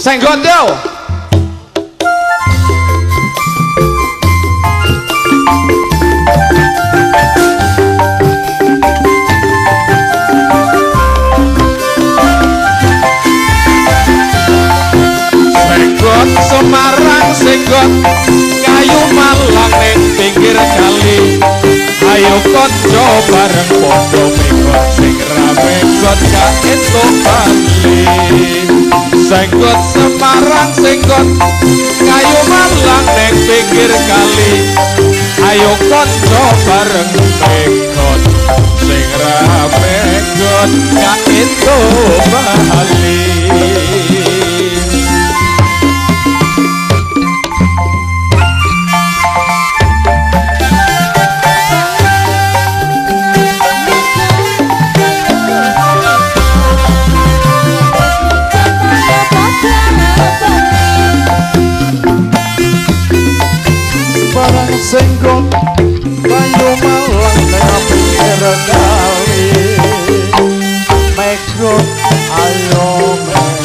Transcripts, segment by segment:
Senggot yo. Senggot Semarang senggot kayu malang ning pinggir kali. Ayo kanca bareng padha menggot sing rame got gak entuk bali. Senggot Semarang senggot kayu malang ning pinggir kali. Ayo kanca bareng menggot sing rame got gak entuk bali. Senggot kayu malang nang pinggir kali. Menggot ayo menggot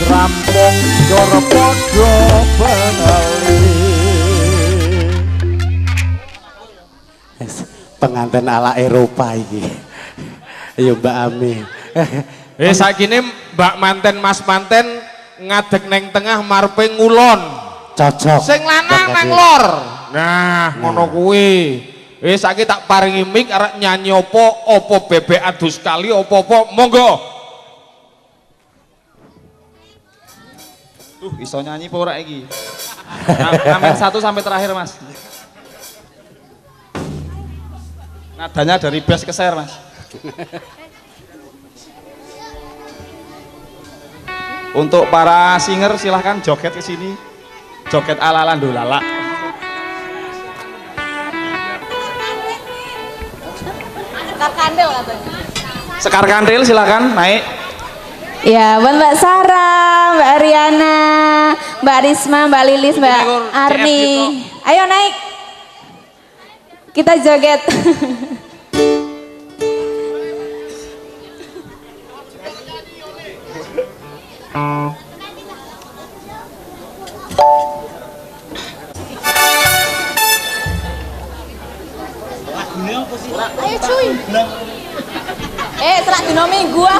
rampung jor padha benali. Pengantin ala Eropa iki. Ayo Mbak Ami. Saikine Mbak manten Mas manten ngadeg neng tengah marpe ngulon. Cocok. Sing lanang nang lor. Nah, ngono kuwi. Saiki tak paringi mic arek nyanyi apa bebek adus kali apa-apa monggo. Iso nyanyi apa ora iki? Amen 1 sampai terakhir, Mas. Nadanya dari bass ke share, Mas. Untuk para singer silahkan joget ke sini. Joget ala-ala ndolala. Sekar kandel katanya. Sekar kandil silakan naik. Ya, buat Mbak Sarah, Mbak Ariana, Mbak Risma, Mbak Lilis, Mbak Arni. Ayo naik. Kita joget. Ayo cuy. Serak dino minggu ah.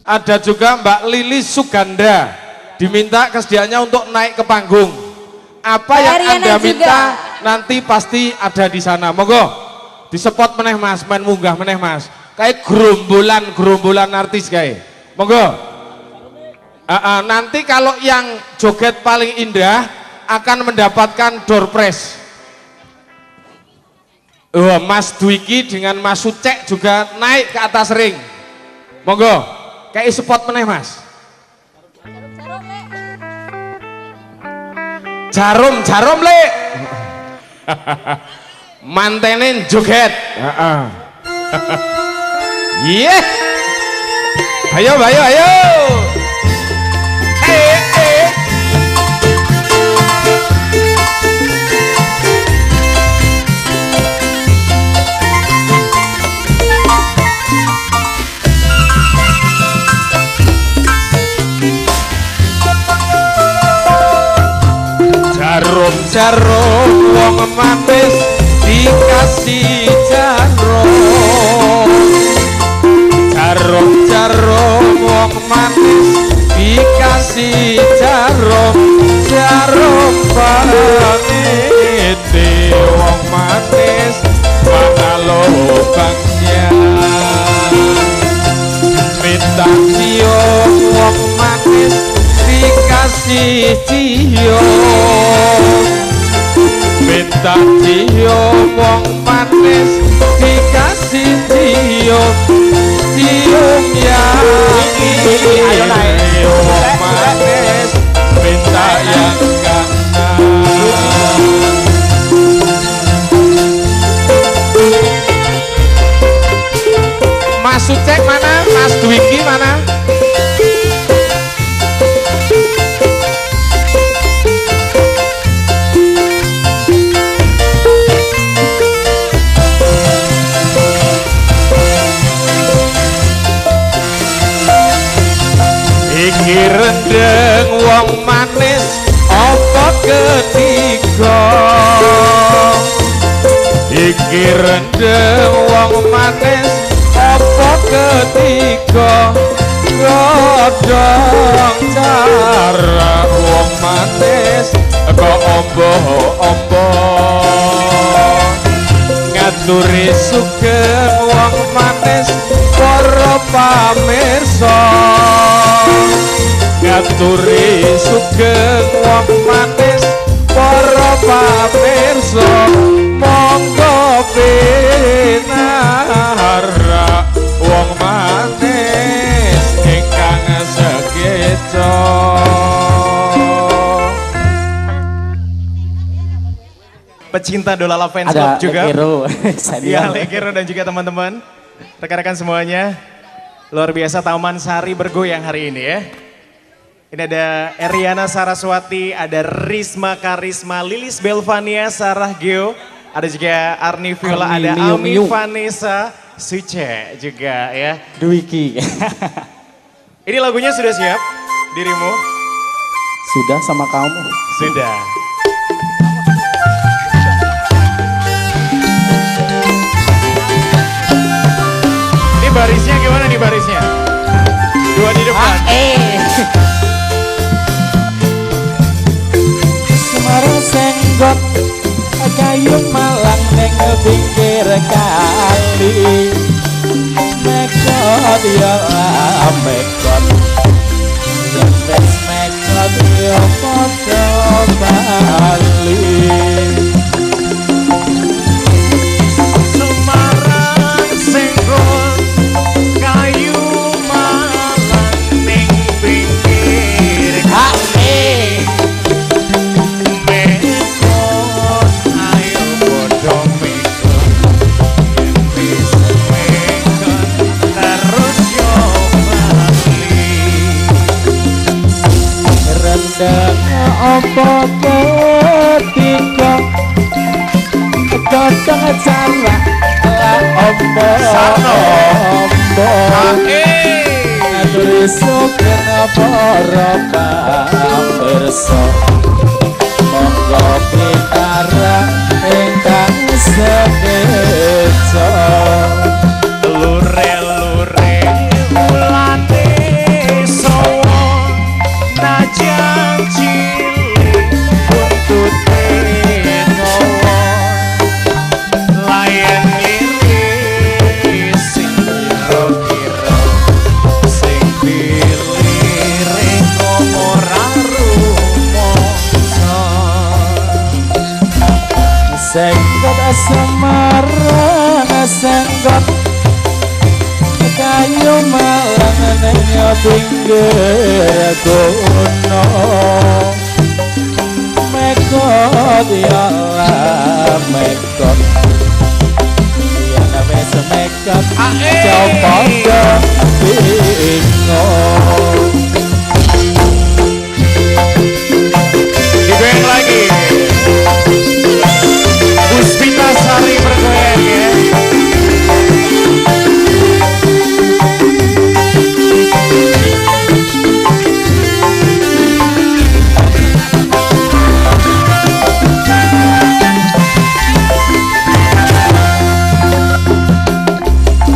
Ada juga Mbak Lilis Suganda, diminta kesediaannya untuk naik ke panggung. Apa yang Ariana Anda minta juga. nanti pasti ada di sana. Monggo disepot meneh Mas, main munggah meneh Mas. Kayak gerombolan artis kayak. Monggo. Nanti kalau yang joget paling indah akan mendapatkan door prize. Mas Dwiki dengan Mas Sucek juga naik ke atas ring. Monggo. Kayak spot meneh Mas. Jarum le. Mantenin joget. Iya. Ayo. Jarum wong manis dikasih jarum wong manis dikasih jarum panite wong manis mana lubangnya minta cium wong manis dikasih cium minta cium wong manis dikasih cium yang ini wong manis minta yang kanan. Mas Sucek mana? Mas Dwiki mana? Iki rendeng wong manis apa ketiga. Iki rendeng wong manis apa ketiga. Godhong cara wong manis kok ombo-ombo. Ngaturi sugeng wong manis para pamirsa. Ngaturi sugeng wong manis para pamirsa. Monggo pinara wong manis ingkang sekeca. Pecinta Dolala Fans Club juga. Iya, Lekero dan juga teman-teman. Rekan-rekan semuanya. Luar biasa Taman Sari bergoyang hari ini ya. Ini ada Eriana Saraswati, ada Risma Karisma, Lilis Belvania, Sarah Geo, ada juga Arni Viola, ada Ami Vanessa, Suce juga ya. Dwiki. Ini lagunya sudah siap dirimu? Sudah sama kamu. Sudah. Ini barisnya gimana nih barisnya? Dua di depan. Semarang senggot kayu malang neng pinggir kali. Mekot ya mekot, yang wes mekot ya podo bali. Semarang senggot kayu malang neng pinggir kali. Mekot ayo podo mekot, yang wes mekot terus yo bali. Rendang opo ketika godhong jarak lah opo opo ngaturi sugeng para pamirsa monggo pitara ingkang sekeca Lure-lure ulane Semarang senggot kayu malang nenya pinggir gunung mekot ya Allah mekot ya nabe semekot coba bingung digoyang lagi Puspita Sari bergoyang ya.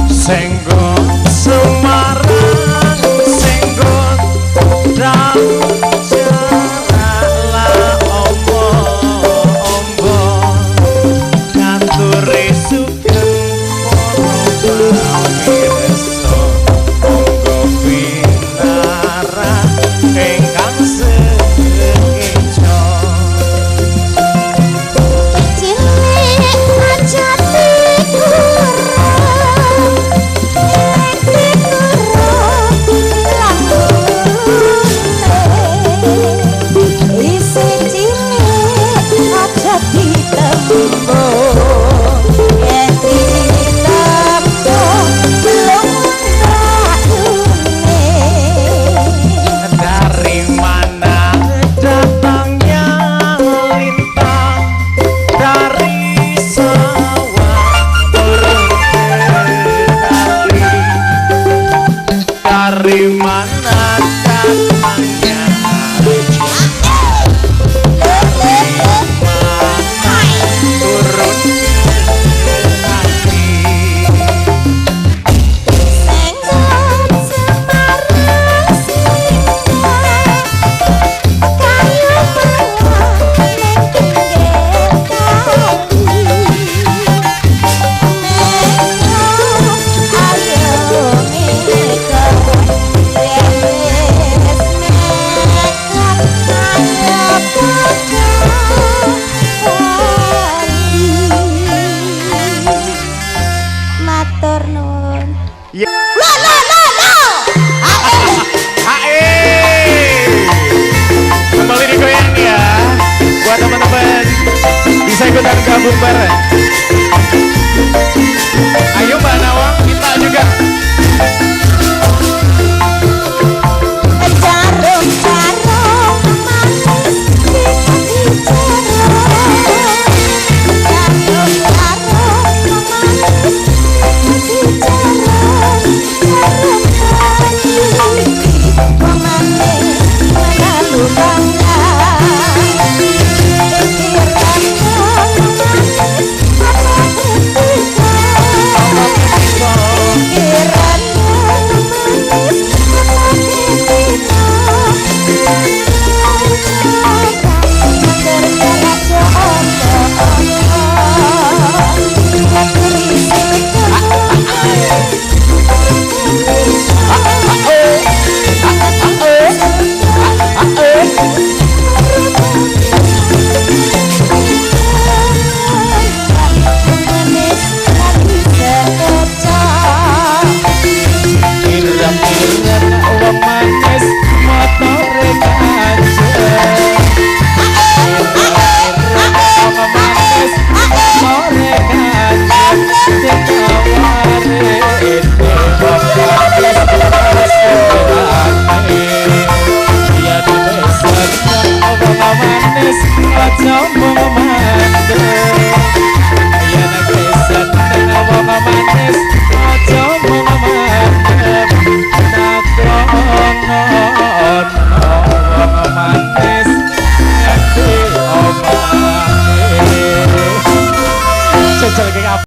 Senggot Semarang senggot dan jaralah ombo nganturi sugeng para pirsa monggo pinara ingkang sekeca cilik ajati dari mana datangnya lintang dari sawah turun ke kali dari mana datangnya turun ke kali senggot Semarang singgah kayu malang neng pinggir kali meko ayo meko wes meko ayo matur nuwun. Ya. Lo. Kembali digoyang ya. Buat teman-teman bisa ikutan gabung bareng. Ayo Mbak Nawang, kita juga. Jarum manis Manis,